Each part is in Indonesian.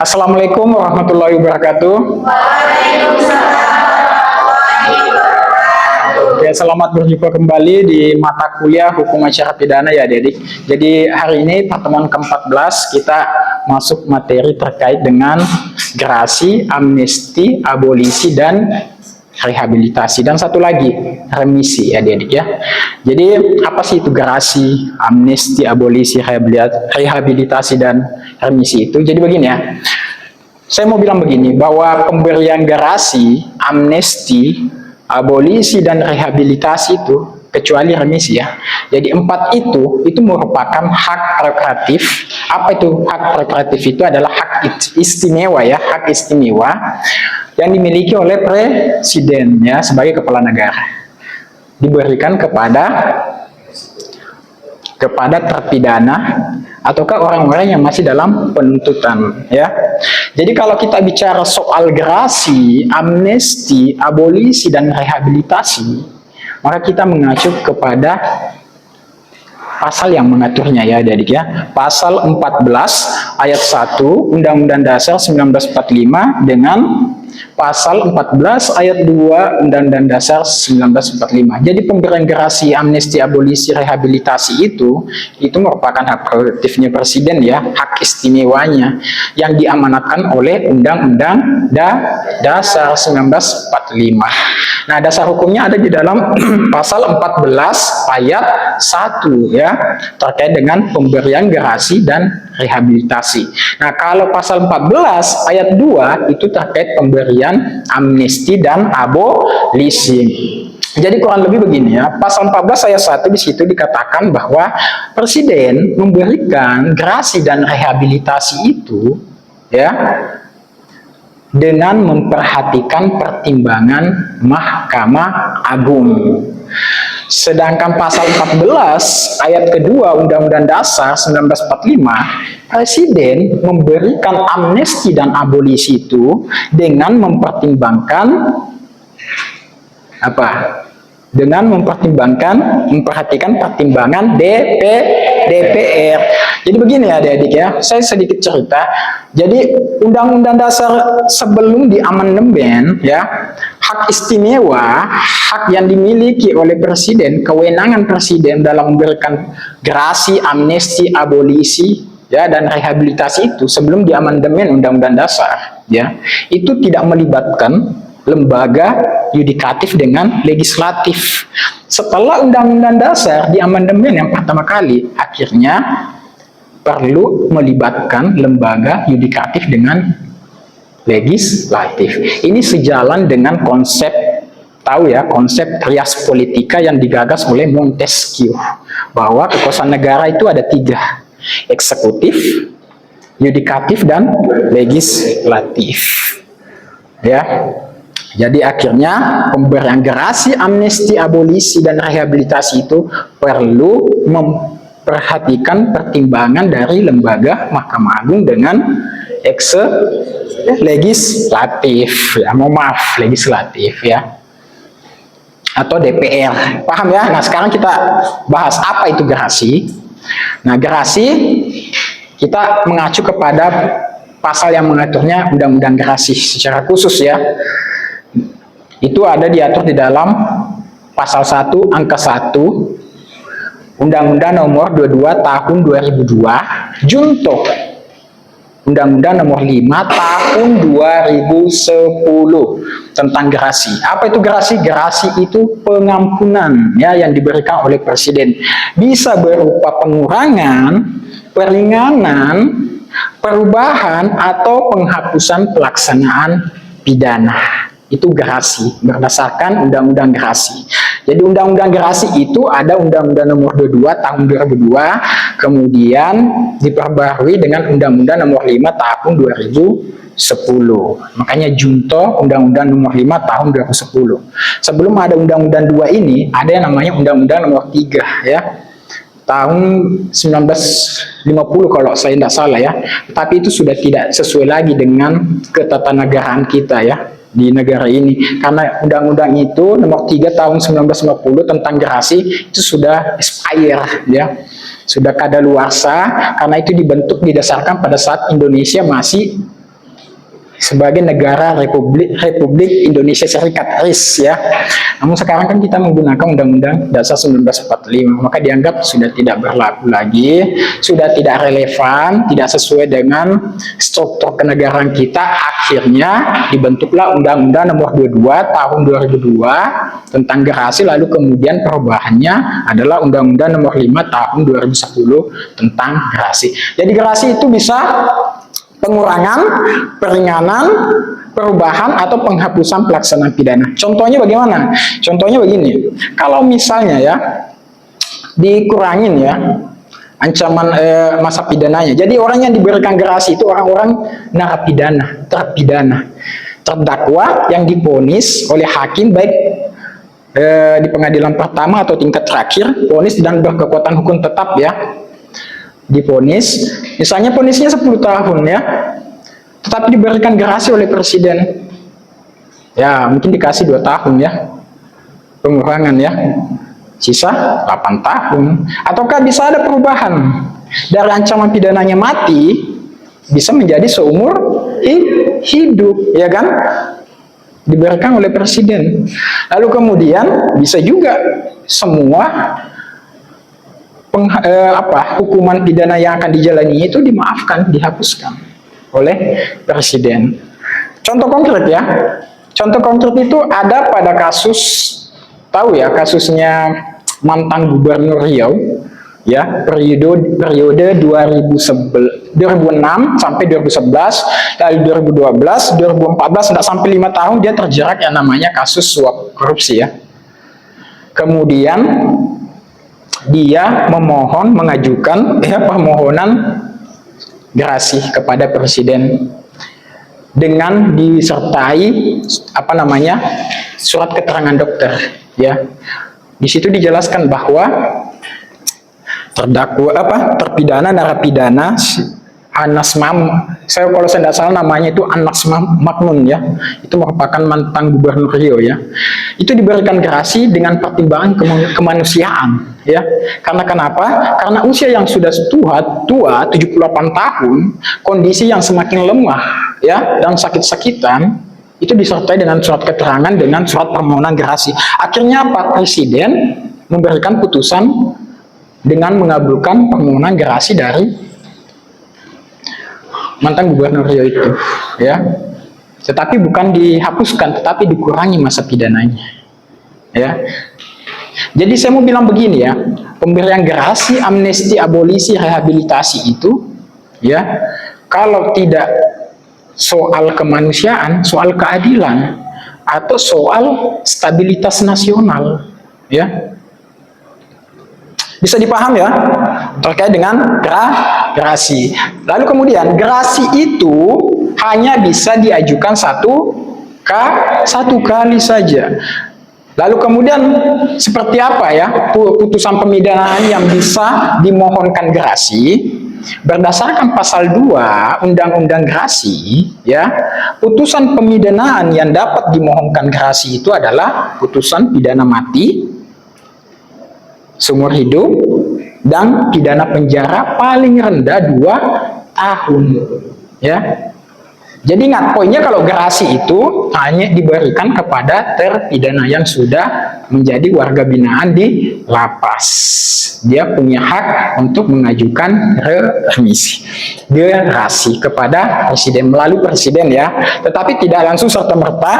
Assalamualaikum warahmatullahi wabarakatuh. Ya, selamat berjumpa kembali di mata kuliah Hukum Acara Pidana ya adik-adik. Jadi hari ini pertemuan ke-14 kita masuk materi terkait dengan gerasi, amnesti, abolisi, dan rehabilitasi. Dan satu lagi, remisi ya adik-adik ya. Jadi apa sih itu gerasi, amnesti, abolisi, rehabilitasi, dan remisi itu? Jadi begini ya. Saya mau bilang begini, bahwa pemberian gerasi, amnesti, abolisi, dan rehabilitasi itu, kecuali remisi ya. Jadi empat itu merupakan hak prerogatif. Apa itu hak prerogatif? Itu adalah hak istimewa ya, hak istimewa yang dimiliki oleh presiden ya sebagai kepala negara. Diberikan kepada terpidana ataukah orang-orang yang masih dalam penuntutan ya. Jadi kalau kita bicara soal gerasi, amnesti, abolisi, dan rehabilitasi, maka kita mengacu kepada pasal yang mengaturnya ya adik-adik ya. Pasal 14 ayat 1 Undang-Undang Dasar 1945 dengan pasal 14 ayat 2 Undang-Undang Dasar 1945. Jadi pemberian gerasi, amnesti, abolisi, rehabilitasi itu merupakan hak prerogatifnya presiden ya, hak istimewanya yang diamanatkan oleh Undang-Undang Dasar 1945. Nah, dasar hukumnya ada di dalam pasal 14 ayat 1 ya, terkait dengan pemberian gerasi dan rehabilitasi. Nah, kalau pasal 14 ayat 2 itu terkait pemberian amnesti dan abolisi. Jadi kurang lebih begini ya, pasal 14 ayat 1 di situ dikatakan bahwa presiden memberikan gerasi dan rehabilitasi itu ya dengan memperhatikan pertimbangan Mahkamah Agung. Sedangkan pasal 14 ayat kedua Undang-Undang Dasar 1945, presiden memberikan amnesti dan abolisi itu dengan mempertimbangkan apa? Dengan memperhatikan pertimbangan DPR. Jadi begini ya adik-adik ya, saya sedikit cerita. Jadi Undang-Undang Dasar sebelum diamandemen ya, hak istimewa, hak yang dimiliki oleh presiden, kewenangan presiden dalam memberikan gerasi, amnesti, abolisi ya dan rehabilitasi itu sebelum diamandemen Undang-Undang Dasar ya, itu tidak melibatkan lembaga yudikatif dengan legislatif. Setelah Undang-Undang Dasar diamandemen yang pertama kali, akhirnya perlu melibatkan lembaga yudikatif dengan legislatif. Ini sejalan dengan konsep, tahu ya, konsep trias politika yang digagas oleh Montesquieu, bahwa kekuasaan negara itu ada tiga, eksekutif, yudikatif, dan legislatif ya. Jadi akhirnya pemberian gerasi, amnesti, abolisi, dan rehabilitasi itu perlu memperhatikan pertimbangan dari lembaga Mahkamah Agung dengan legislatif ya, legislatif ya, atau DPR, paham ya. Nah sekarang kita bahas apa itu gerasi. Nah gerasi kita mengacu kepada pasal yang mengaturnya, Undang-Undang Gerasi secara khusus ya. Itu ada diatur di dalam pasal 1 angka 1 Undang-Undang Nomor 22 Tahun 2002 Junto Undang-Undang Nomor 5 Tahun 2010 tentang gerasi. Apa itu gerasi? Gerasi itu pengampunan ya yang diberikan oleh presiden. Bisa berupa pengurangan, peringanan, perubahan, atau penghapusan pelaksanaan pidana. Itu gerasi berdasarkan Undang-Undang Gerasi. Jadi Undang-Undang Gerasi itu ada Undang-Undang Nomor 22 Tahun 2002, kemudian diperbarui dengan Undang-Undang Nomor 5 Tahun 2010. Makanya junto Undang-Undang Nomor 5 Tahun 2010. Sebelum ada Undang-Undang 2 ini, ada yang namanya Undang-Undang Nomor 3 ya, tahun 1950 kalau saya tidak salah ya. Tapi itu sudah tidak sesuai lagi dengan ketatanegaraan kita ya di negara ini, karena undang-undang itu nomor 3 tahun 1950 tentang gerasi itu sudah expire ya, sudah kadaluarsa, karena itu dibentuk didasarkan pada saat Indonesia masih sebagai negara Republik Indonesia Serikat RIS ya. Namun sekarang kan kita menggunakan Undang-Undang Dasar 1945, maka dianggap sudah tidak berlaku lagi, sudah tidak relevan, tidak sesuai dengan struktur kenegaraan kita. Akhirnya dibentuklah Undang-Undang Nomor 22 Tahun 2002 tentang gerasi, lalu kemudian perubahannya adalah Undang-Undang Nomor 5 Tahun 2010 tentang gerasi. Jadi gerasi itu bisa pengurangan, peringanan, perubahan, atau penghapusan pelaksanaan pidana. Contohnya bagaimana? Contohnya begini, kalau misalnya ya, dikurangin ya, ancaman masa pidananya. Jadi orang yang diberikan gerasi itu orang-orang narapidana, terpidana, terdakwa yang divonis oleh hakim baik di pengadilan pertama atau tingkat terakhir, vonis dan berkekuatan hukum tetap ya. Divonis, misalnya vonisnya 10 tahun ya, tetapi diberikan gerasi oleh presiden ya, mungkin dikasih 2 tahun ya pengurangan ya, sisa 8 tahun. Ataukah bisa ada perubahan dari ancaman pidananya mati bisa menjadi seumur hidup ya kan, diberikan oleh presiden. Lalu kemudian bisa juga semua hukuman pidana yang akan dijalani itu dimaafkan, dihapuskan oleh presiden. Contoh konkret ya, contoh konkret itu ada pada kasus, tahu ya, kasusnya mantan gubernur Riau ya, periode 2006 sampai 2011, lalu 2012, 2014 tidak sampai 5 tahun dia terjerat yang namanya kasus suap korupsi ya. Kemudian dia mengajukan permohonan gerasi kepada presiden dengan disertai surat keterangan dokter ya. Di situ dijelaskan bahwa terpidana narapidana Anas saya kalau saya tidak salah namanya itu Anas Maknun ya, itu merupakan mantan gubernur Riau ya, itu diberikan gerasi dengan pertimbangan kemanusiaan ya. Karena kenapa? Karena usia yang sudah tua 78 tahun, kondisi yang semakin lemah ya, dan sakit-sakitan, itu disertai dengan surat keterangan dengan surat permohonan gerasi. Akhirnya Pak Presiden memberikan putusan dengan mengabulkan permohonan gerasi dari mantan gubernur Riau itu ya, tetapi bukan dihapuskan, tetapi dikurangi masa pidananya ya. Jadi saya mau bilang begini ya, pemberian gerasi, amnesti, abolisi, rehabilitasi itu ya, kalau tidak soal kemanusiaan, soal keadilan, atau soal stabilitas nasional ya, bisa dipaham ya, terkait dengan gerasi. Lalu kemudian gerasi itu hanya bisa diajukan satu kali saja. Lalu kemudian seperti apa ya putusan pemidanaan yang bisa dimohonkan gerasi? Berdasarkan pasal 2 Undang-Undang Gerasi ya, putusan pemidanaan yang dapat dimohonkan gerasi itu adalah putusan pidana mati, seumur hidup, dan pidana penjara paling rendah 2 tahun ya. Jadi ingat poinnya, kalau gerasi itu hanya diberikan kepada terpidana yang sudah menjadi warga binaan di lapas. Dia punya hak untuk mengajukan remisi gerasi kepada presiden, melalui presiden ya. Tetapi tidak langsung serta-merta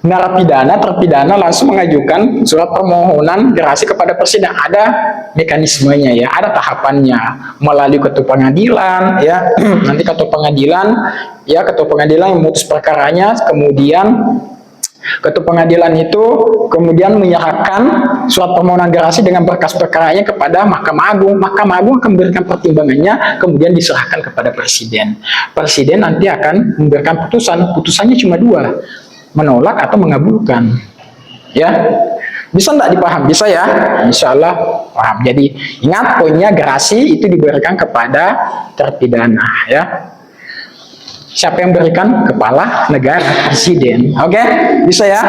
terpidana langsung mengajukan surat permohonan gerasi kepada presiden. Ada mekanismenya ya, ada tahapannya, melalui ketua pengadilan ya. Nanti ketua pengadilan yang memutus perkaranya, kemudian ketua pengadilan itu kemudian menyerahkan surat permohonan gerasi dengan berkas perkaranya kepada Mahkamah Agung. Mahkamah Agung akan memberikan pertimbangannya, kemudian diserahkan kepada presiden. Presiden nanti akan memberikan putusannya cuma 2, menolak atau mengabulkan ya. Bisa enggak dipaham? Bisa ya, insya Allah paham. Jadi ingat poinnya, gerasi itu diberikan kepada terpidana ya. Siapa yang berikan? Kepala negara, presiden. Oke, bisa ya.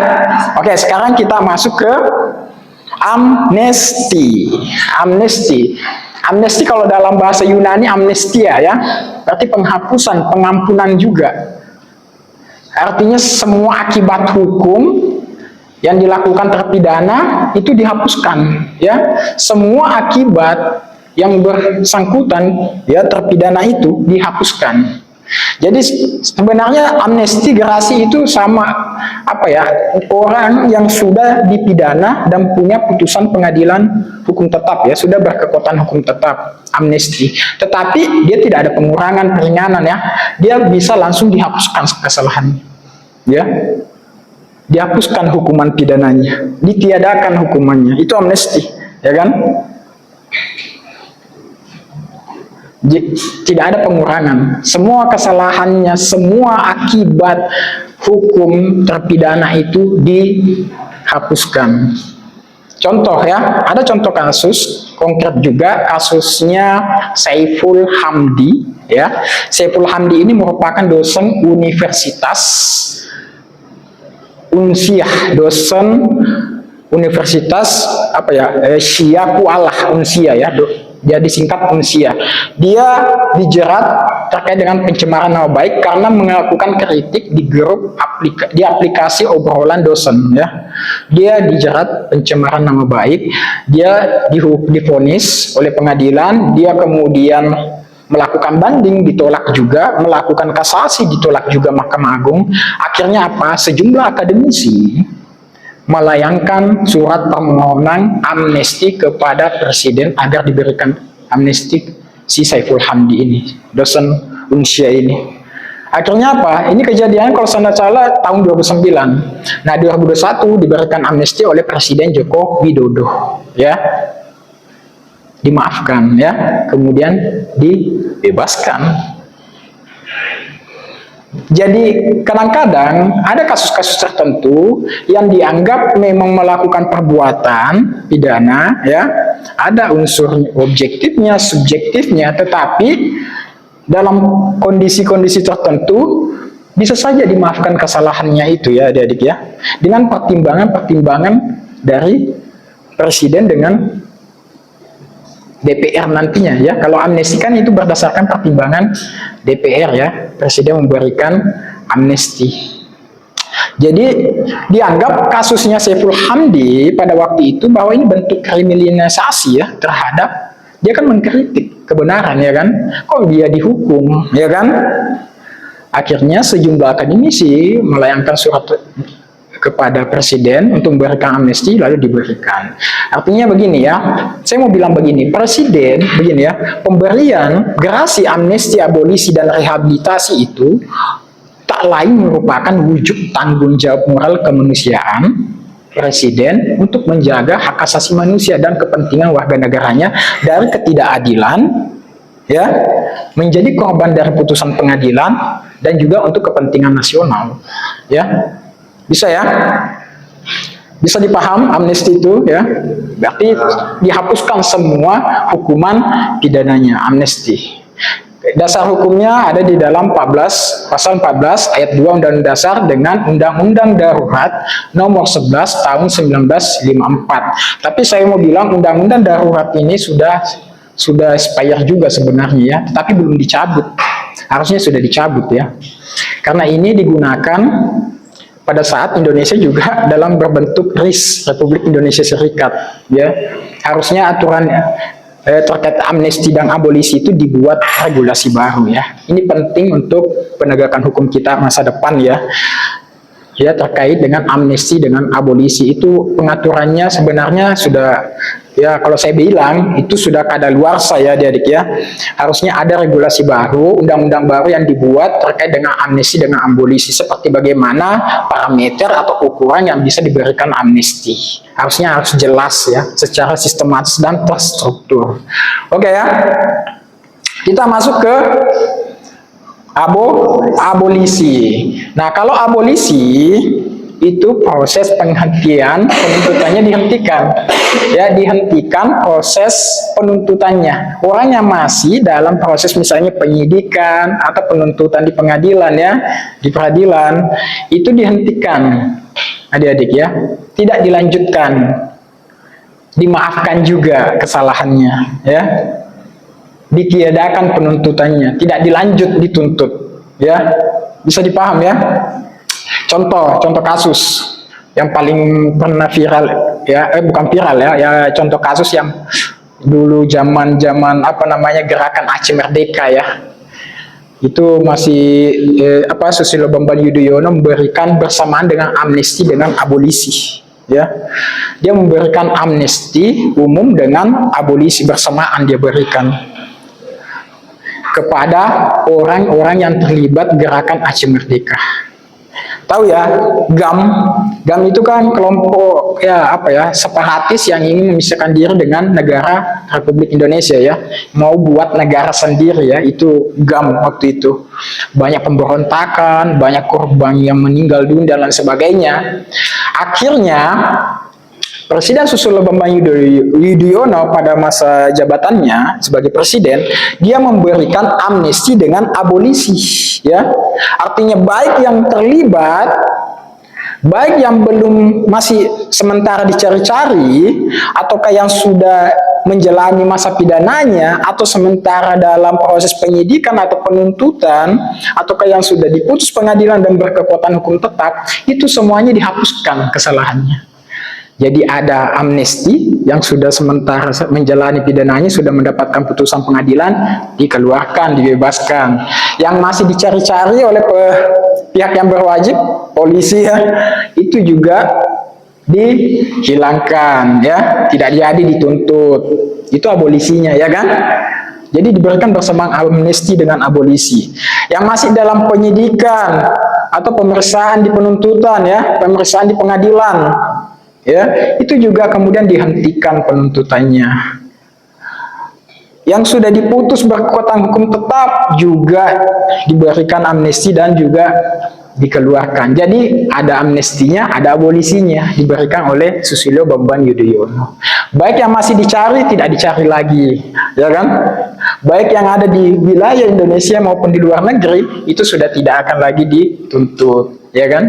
Oke, sekarang kita masuk ke amnesti. Amnesti kalau dalam bahasa Yunani amnestia ya, berarti penghapusan, pengampunan juga Artinya semua akibat hukum yang dilakukan terpidana itu dihapuskan, ya. Semua akibat yang bersangkutan, ya, terpidana itu dihapuskan. Jadi sebenarnya amnesti gerasi itu sama apa ya, orang yang sudah dipidana dan punya putusan pengadilan hukum tetap, ya, sudah berkekuatan hukum tetap, amnesti. Tetapi dia tidak ada pengurangan, peringanan, ya, dia bisa langsung dihapuskan kesalahannya, ya, dihapuskan hukuman pidananya, ditiadakan hukumannya, itu amnesti, ya kan? Tidak ada pengurangan, semua kesalahannya, semua akibat hukum terpidana itu dihapuskan. Contoh, ya, ada contoh kasus konkret juga, kasusnya Saiful Hamdi, ya. Saiful Hamdi ini merupakan dosen Universitas Unsiah, dosen Universitas apa ya, Syiah Unsiah, ya, dia disingkat Unsiah. Dia dijerat terkait dengan pencemaran nama baik karena melakukan kritik di grup di aplikasi obrolan dosen, ya. Dia dijerat pencemaran nama baik, dia divonis oleh pengadilan, dia kemudian melakukan banding, ditolak juga, melakukan kasasi, ditolak juga Mahkamah Agung. Akhirnya apa? Sejumlah akademisi melayangkan surat permohonan amnesti kepada Presiden agar diberikan amnesti si Saiful Hamdi ini, dosen Unsia ini. Akhirnya apa? Ini kejadian kalau saya salah tahun 2009. Nah, 2021 diberikan amnesti oleh Presiden Joko Widodo, ya. Dimaafkan, ya. Kemudian dibebaskan. Jadi kadang-kadang ada kasus-kasus tertentu yang dianggap memang melakukan perbuatan pidana, ya, ada unsur objektifnya, subjektifnya, tetapi dalam kondisi-kondisi tertentu bisa saja dimaafkan kesalahannya itu, ya, adik-adik, ya, dengan pertimbangan-pertimbangan dari Presiden dengan DPR nantinya, ya. Kalau amnesti kan itu berdasarkan pertimbangan DPR, ya, Presiden memberikan amnesti. Jadi dianggap kasusnya Saiful Hamdi pada waktu itu bahwa ini bentuk kriminalisasi, ya, terhadap, dia kan mengkritik kebenaran, ya kan, kok dia dihukum, ya kan. Akhirnya sejumlah akademisi melayangkan surat kepada Presiden untuk memberikan amnesti, lalu diberikan. Artinya begini, ya, saya mau bilang begini, Presiden, begini, ya, pemberian gerasi, amnesti, abolisi, dan rehabilitasi itu tak lain merupakan wujud tanggung jawab moral kemanusiaan Presiden untuk menjaga hak asasi manusia dan kepentingan warga negaranya dari ketidakadilan, ya, menjadi korban dari putusan pengadilan, dan juga untuk kepentingan nasional, ya. Bisa, ya, bisa dipaham amnesti itu, ya, berarti dihapuskan semua hukuman pidananya, amnesti. Dasar hukumnya ada di dalam pasal 14 ayat 2 Undang-Undang Dasar dengan Undang-Undang Darurat nomor 11 tahun 1954. Tapi saya mau bilang Undang-Undang Darurat ini sudah expire juga sebenarnya, ya, tetapi belum dicabut. Harusnya sudah dicabut, ya. Karena ini digunakan pada saat Indonesia juga dalam berbentuk RIS, Republik Indonesia Serikat, ya. Harusnya aturan terkait amnesti dan abolisi itu dibuat regulasi baru, ya. Ini penting untuk penegakan hukum kita masa depan, ya. Ya, terkait dengan amnesti dengan abolisi itu pengaturannya sebenarnya sudah, ya, kalau saya bilang itu sudah kadaluarsa, ya, adik-adik, ya. Harusnya ada regulasi baru, undang-undang baru yang dibuat terkait dengan amnesti dengan abolisi, seperti bagaimana parameter atau ukuran yang bisa diberikan amnesti. Harusnya harus jelas, ya, secara sistematis dan terstruktur. Oke, ya. Kita masuk ke abolisi. Nah, kalau abolisi itu proses penghentian penuntutannya dihentikan, ya, dihentikan proses penuntutannya. Orang yang masih dalam proses misalnya penyidikan atau penuntutan di pengadilan, ya, di peradilan itu dihentikan, adik-adik, ya, tidak dilanjutkan, dimaafkan juga kesalahannya, ya, ditiadakan penuntutannya, tidak dilanjut dituntut, ya. Bisa dipaham, ya. contoh kasus yang paling pernah viral ya, bukan viral ya, ya contoh kasus yang dulu zaman apa namanya gerakan Aceh Merdeka ya. Itu masih Susilo Bambang Yudhoyono memberikan bersamaan dengan amnesti dengan abolisi ya. Dia memberikan amnesti umum dengan abolisi bersamaan, dia berikan kepada orang-orang yang terlibat gerakan Aceh Merdeka. Tahu ya, GAM itu kan kelompok separatis yang ingin memisahkan diri dengan negara Republik Indonesia ya, mau buat negara sendiri ya, itu GAM waktu itu. Banyak pemberontakan, banyak korban yang meninggal dunia dan lain sebagainya. Akhirnya Presiden Susilo Bambang Yudhoyono pada masa jabatannya sebagai presiden, dia memberikan amnesti dengan abolisi, ya. Artinya baik yang terlibat, baik yang belum masih sementara dicari-cari, ataukah yang sudah menjalani masa pidananya, atau sementara dalam proses penyidikan atau penuntutan, ataukah yang sudah diputus pengadilan dan berkekuatan hukum tetap, itu semuanya dihapuskan kesalahannya. Jadi ada amnesti yang sudah sementara menjalani pidananya, sudah mendapatkan putusan pengadilan, dikeluarkan, dibebaskan. Yang masih dicari-cari oleh pihak yang berwajib, polisi ya, itu juga dihilangkan ya, tidak jadi dituntut. Itu abolisinya ya kan? Jadi diberikan bersamaan amnesti dengan abolisi. Yang masih dalam penyidikan atau pemeriksaan di penuntutan ya, pemeriksaan di pengadilan ya, itu juga kemudian dihentikan penuntutannya. Yang sudah diputus berkekuatan hukum tetap juga diberikan amnesti dan juga dikeluarkan. Jadi ada amnestinya, ada abolisinya, diberikan oleh Susilo Bambang Yudhoyono. Baik yang masih dicari, tidak dicari lagi, ya kan? Baik yang ada di wilayah Indonesia maupun di luar negeri, itu sudah tidak akan lagi dituntut, ya kan?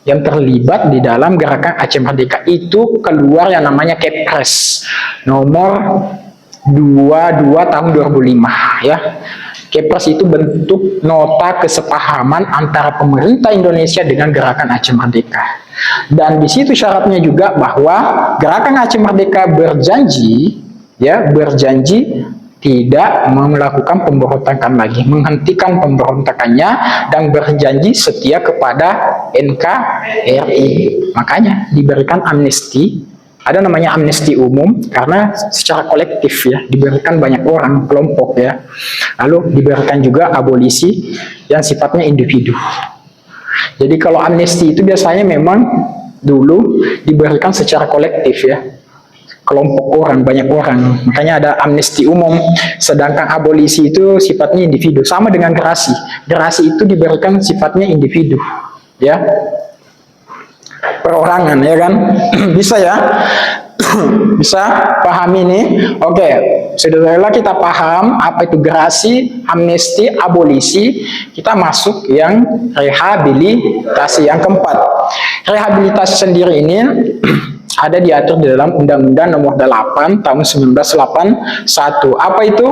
Yang terlibat di dalam gerakan Aceh Merdeka itu keluar yang namanya Kepres nomor 22 tahun 2005 ya. Kepres itu bentuk nota kesepahaman antara pemerintah Indonesia dengan gerakan Aceh Merdeka. Dan di situ syaratnya juga bahwa gerakan Aceh Merdeka berjanji tidak melakukan pemberontakan lagi, menghentikan pemberontakannya, dan berjanji setia kepada NKRI. Makanya diberikan amnesti, ada namanya amnesti umum, karena secara kolektif ya, diberikan banyak orang, kelompok ya. Lalu diberikan juga abolisi yang sifatnya individu. Jadi kalau amnesti itu biasanya memang dulu diberikan secara kolektif ya, kelompok orang, banyak orang, makanya ada amnesti umum. Sedangkan abolisi itu sifatnya individu, sama dengan gerasi. Gerasi itu diberikan sifatnya individu, ya, perorangan, ya kan? Bisa ya? Bisa paham ini? Oke, sudah kita paham apa itu gerasi, amnesti, abolisi. Kita masuk yang rehabilitasi, yang keempat. Rehabilitasi sendiri ini ada diatur di dalam Undang-Undang Nomor 8 Tahun 1981. Apa itu?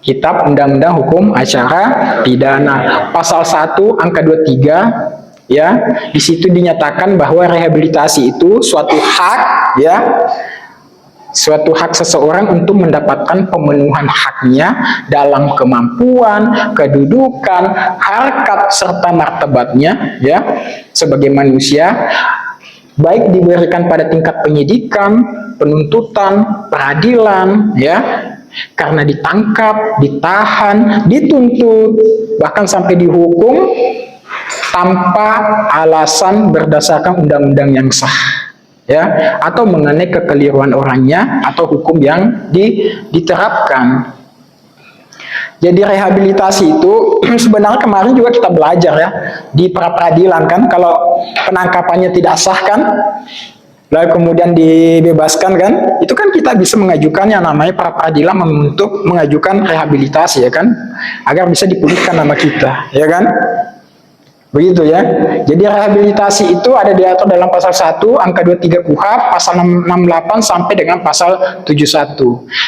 Kitab Undang-Undang Hukum Acara Pidana. Pasal 1 angka 23 ya. Di situ dinyatakan bahwa rehabilitasi itu suatu hak ya. Suatu hak seseorang untuk mendapatkan pemenuhan haknya dalam kemampuan, kedudukan, harkat serta martabatnya ya sebagai manusia, baik diberikan pada tingkat penyidikan, penuntutan, peradilan, ya, karena ditangkap, ditahan, dituntut, bahkan sampai dihukum tanpa alasan berdasarkan undang-undang yang sah, ya, atau mengenai kekeliruan orangnya atau hukum yang diterapkan. Jadi rehabilitasi itu sebenarnya kemarin juga kita belajar ya di pra-peradilan kan, kalau penangkapannya tidak sah kan, lalu kemudian dibebaskan kan, itu kan kita bisa mengajukan yang namanya pra-peradilan untuk mengajukan rehabilitasi ya kan, agar bisa dipulihkan nama kita ya kan. Begitu ya. Jadi rehabilitasi itu ada diatur dalam pasal 1 angka 23 KUHP, pasal 68 sampai dengan pasal 71.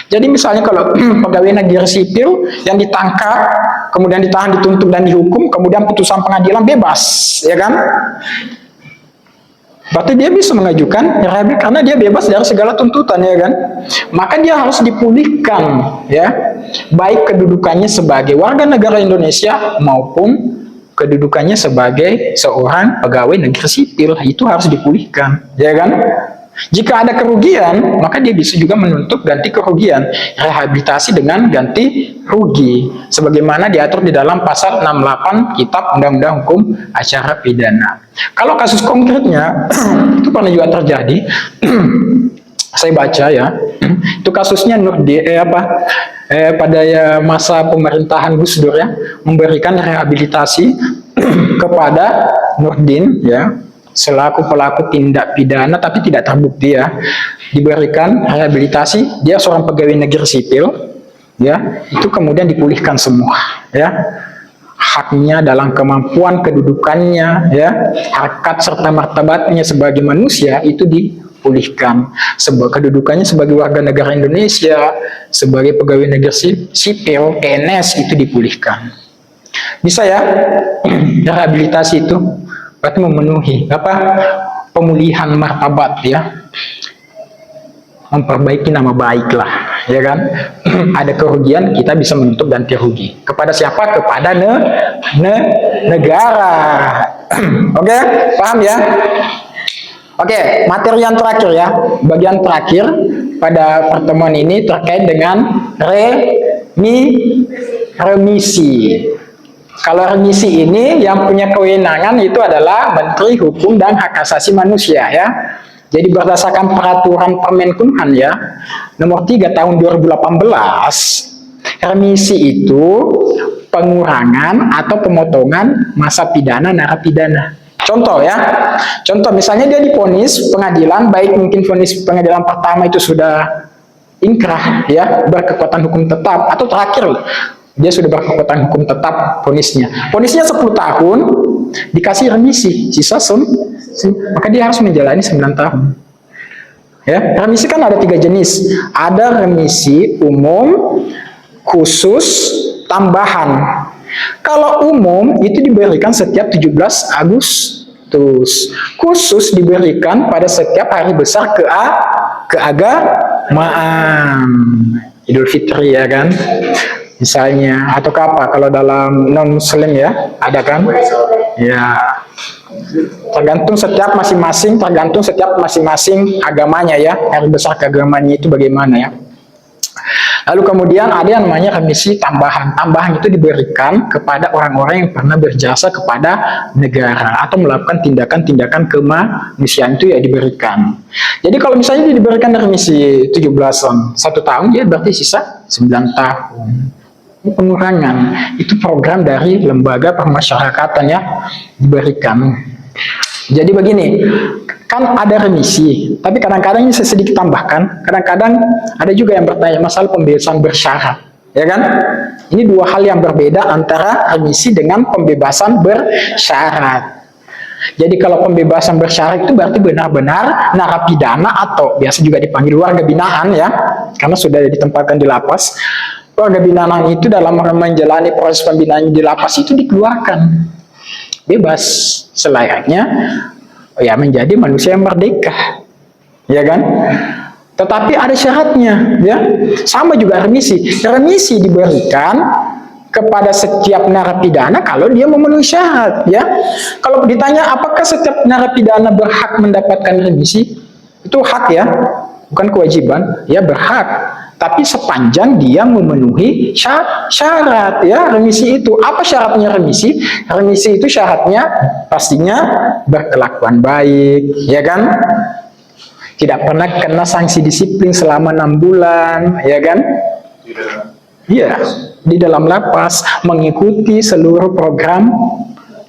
Jadi misalnya kalau pegawai negeri sipil yang ditangkap kemudian ditahan, dituntut dan dihukum, kemudian putusan pengadilan bebas, ya kan? Berarti dia bisa mengajukan rehabilitasi karena dia bebas dari segala tuntutan, ya kan? Maka dia harus dipulihkan, ya, baik kedudukannya sebagai warga negara Indonesia maupun kedudukannya sebagai seorang pegawai negeri sipil, itu harus dipulihkan, ya kan? Jika ada kerugian, maka dia bisa juga menuntut ganti kerugian, rehabilitasi dengan ganti rugi, sebagaimana diatur di dalam pasal 68 Kitab Undang-Undang Hukum Acara Pidana. Kalau kasus konkretnya, itu pernah juga terjadi, saya baca ya, itu kasusnya pada masa pemerintahan Gus Dur ya, memberikan rehabilitasi kepada Nurdin ya, selaku pelaku tindak pidana tapi tidak terbukti ya, diberikan rehabilitasi, dia seorang pegawai negeri sipil ya, itu kemudian dipulihkan semua ya, haknya dalam kemampuan kedudukannya ya, harkat serta martabatnya sebagai manusia itu dipulihkan, kedudukannya sebagai warga negara Indonesia, sebagai pegawai negeri sipil, PNS itu dipulihkan. Bisa ya, rehabilitasi itu berarti memenuhi pemulihan martabat ya, memperbaiki nama baik lah, ya kan? Ada kerugian, kita bisa menuntut ganti rugi kepada siapa? Kepada negara. Oke, paham ya? Oke, materi yang terakhir ya, bagian terakhir pada pertemuan ini terkait dengan remisi. Kalau remisi ini yang punya kewenangan itu adalah Menteri Hukum dan Hak Asasi Manusia ya. Jadi berdasarkan peraturan Permenkumham ya, nomor 3 tahun 2018, remisi itu pengurangan atau pemotongan masa pidana narapidana. Contoh ya, contoh misalnya dia divonis pengadilan, baik mungkin vonis pengadilan pertama itu sudah inkrah ya, berkekuatan hukum tetap, atau terakhir dia sudah berkekuatan hukum tetap vonisnya 10 tahun, dikasih remisi sisa maka dia harus menjalani 9 tahun ya. Remisi kan ada 3 jenis, ada remisi umum, khusus, tambahan. Kalau umum itu diberikan setiap 17 Agustus, khusus diberikan pada setiap hari besar keagamaan, Idul Fitri ya kan, misalnya, atau apa kalau dalam non muslim ya, ada kan ya, tergantung setiap masing-masing agamanya ya, hari besar keagamanya itu bagaimana ya. Lalu kemudian ada yang namanya remisi tambahan. Tambahan itu diberikan kepada orang-orang yang pernah berjasa kepada negara atau melakukan tindakan-tindakan kemanusiaan, itu ya diberikan. Jadi kalau misalnya diberikan remisi 17 1 tahun, ya berarti sisa 9 tahun. Ini pengurangan, itu program dari lembaga permasyarakatan ya, diberikan. Jadi begini, kan ada remisi, tapi kadang-kadang ini saya sedikit tambahkan, kadang-kadang ada juga yang bertanya masalah pembebasan bersyarat, ya kan? Ini 2 hal yang berbeda antara remisi dengan pembebasan bersyarat. Jadi kalau pembebasan bersyarat itu berarti benar-benar narapidana atau biasa juga dipanggil warga binaan ya, karena sudah ditempatkan di lapas. Warga binaan itu dalam menjalani proses pembinaan di lapas itu dikeluarkan bebas selayaknya ya, menjadi manusia yang merdeka, ya kan? Tetapi ada syaratnya ya, sama juga remisi. Remisi diberikan kepada setiap narapidana kalau dia memenuhi syarat ya. Kalau ditanya apakah setiap narapidana berhak mendapatkan remisi, itu hak ya, bukan kewajiban ya, berhak. Tapi sepanjang dia memenuhi syarat ya, remisi itu. Apa syaratnya remisi? Remisi itu syaratnya pastinya berkelakuan baik, ya kan? Tidak pernah kena sanksi disiplin selama 6 bulan, ya kan? Iya, di dalam lapas, mengikuti seluruh program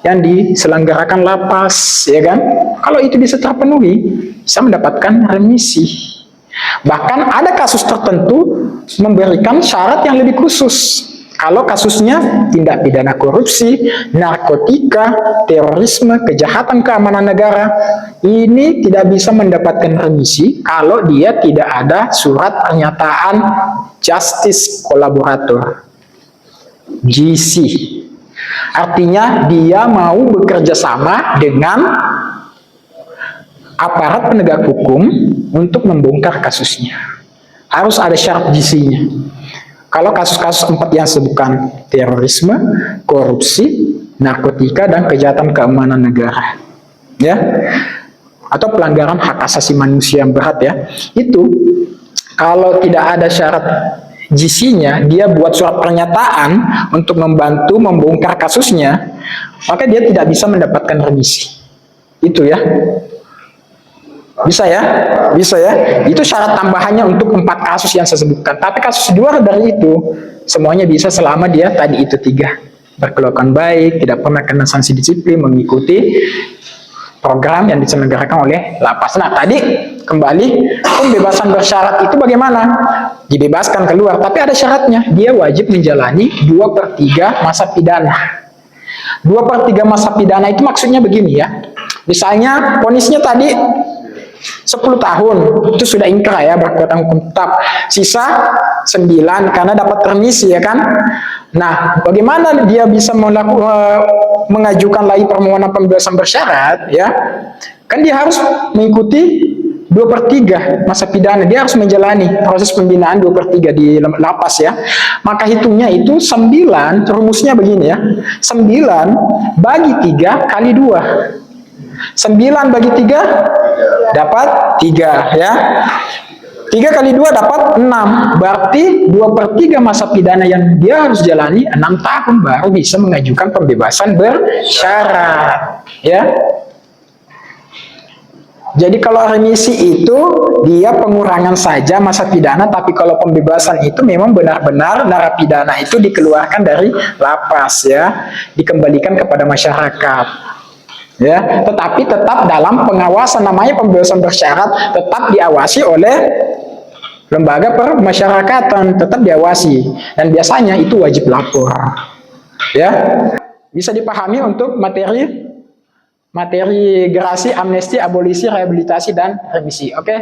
yang diselenggarakan lapas, ya kan? Kalau itu bisa terpenuhi, bisa mendapatkan remisi. Bahkan ada kasus tertentu memberikan syarat yang lebih khusus. Kalau kasusnya tindak pidana korupsi, narkotika, terorisme, kejahatan keamanan negara, ini tidak bisa mendapatkan remisi kalau dia tidak ada surat pernyataan justice kolaborator. GC. Artinya dia mau bekerja sama dengan aparat penegak hukum untuk membongkar kasusnya. Harus ada syarat GC-nya. Kalau kasus-kasus 4 yang sebutkan, terorisme, korupsi, narkotika, dan kejahatan keamanan negara, ya, atau pelanggaran hak asasi manusia yang berat, ya, itu kalau tidak ada syarat GC-nya, dia buat surat pernyataan untuk membantu membongkar kasusnya, maka dia tidak bisa mendapatkan remisi. Itu ya. Bisa ya? Bisa ya? Itu syarat tambahannya untuk 4 kasus yang saya sebutkan. Tapi kasus di luar dari itu, semuanya bisa selama dia tadi itu 3. Berkelakuan baik, tidak pernah kena sanksi disiplin, mengikuti program yang diselenggarakan oleh lapas. Nah, tadi kembali pembebasan bersyarat itu bagaimana? Dibebaskan keluar, tapi ada syaratnya. Dia wajib menjalani 2/3 masa pidana. 2/3 masa pidana itu maksudnya begini ya. Misalnya vonisnya tadi 10 tahun, itu sudah ingkrah ya, berkekuatan hukum tetap. Sisa 9 karena dapat remisi ya kan. Nah, bagaimana dia bisa mengajukan lagi permohonan pembebasan bersyarat ya? Kan dia harus mengikuti 2/3 masa pidana, dia harus menjalani proses pembinaan 2/3 di lapas ya. Maka hitungnya itu 9, rumusnya begini ya. 9 bagi 3 kali 2. 9 bagi 3 dapat 3 ya. 3 kali 2 dapat 6. Berarti 2/3 masa pidana yang dia harus jalani 6 tahun baru bisa mengajukan pembebasan bersyarat ya. Jadi kalau remisi itu dia pengurangan saja masa pidana, tapi kalau pembebasan itu memang benar-benar narapidana itu dikeluarkan dari lapas ya, dikembalikan kepada masyarakat. Ya, tetapi tetap dalam pengawasan, namanya pembebasan bersyarat, tetap diawasi oleh lembaga permasyarakatan, tetap diawasi, dan biasanya itu wajib lapor. Ya, bisa dipahami untuk materi gerasi, amnesti, abolisi, rehabilitasi, dan remisi. Oke?